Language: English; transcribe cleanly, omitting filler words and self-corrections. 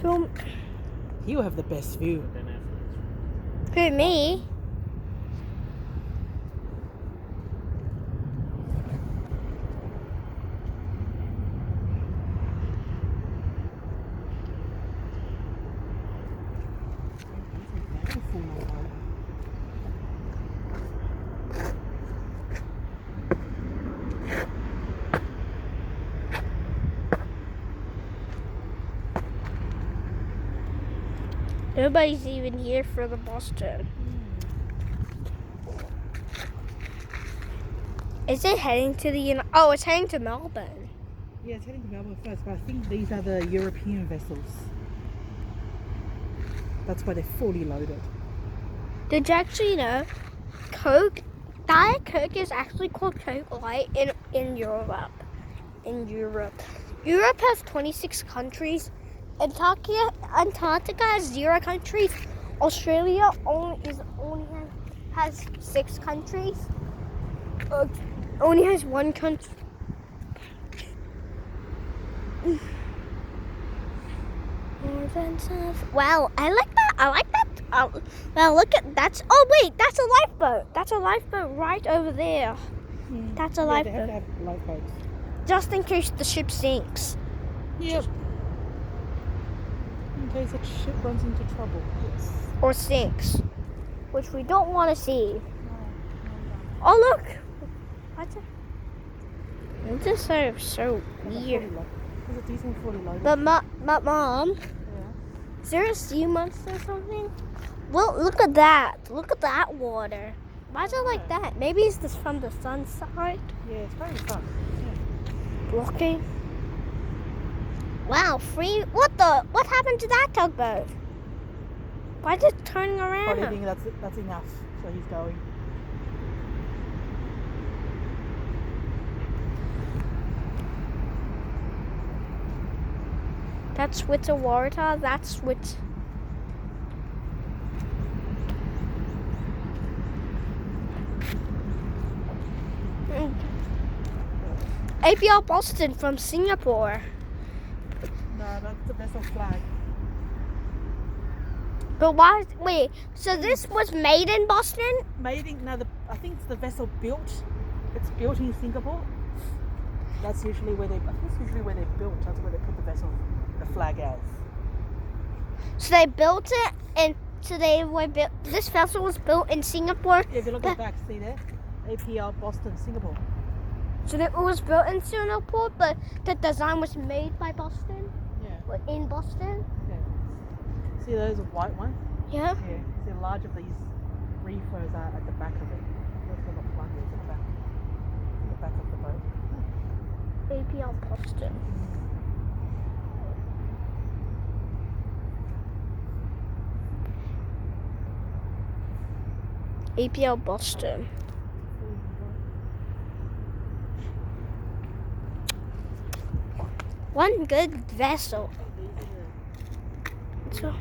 Film. He'll have the best view. Who, me? Nobody's even here for the Boston. Is it heading to the Oh, it's heading to Melbourne. Yeah, it's heading to Melbourne first, but I think these are the European vessels. That's why they're fully loaded. Did you actually know Diet Coke is actually called Coke Light in Europe. Europe has 26 countries. Antarctica has 0 countries. Australia only has 6 countries. Only has 1 country. Wow, I like that. Well, look at that's. Oh wait, that's a lifeboat. That's a lifeboat right over there. That's a lifeboat. They have to have lifeboats. Just in case the ship sinks. Yep. In case a ship runs into trouble. Yes. Or sinks, which we don't want to see. Oh look! What's it? This is so weird. There's a decent fully loaded. But Mom, Yeah. is there a sea monster or something? Well, look at that. Look at that water. Why is it like that? Maybe it's this from the sun side. Yeah, it's very fun. Blocking. Wow, free. What happened to that tugboat? Why is it turning around? Probably think that's enough, so he's going. That's with the water. That's with. APL Boston from Singapore. No, that's the vessel flag. But why? Wait. So this was made in Boston? I think it's the vessel built. It's built in Singapore. That's usually where they're built. That's where they put the flag as. So they built it, and so they were built. This vessel was built in Singapore. Yeah, if you look at the back, see there, APL Boston, Singapore. So it was built in Singapore, but the design was made by Boston. Yeah. In Boston. Yeah. See those white ones? Yeah. Yeah. See a large of these reefers are at the back of it. That's where the plug is at the back of the boat. APL Boston. APL Boston. One good vessel. So.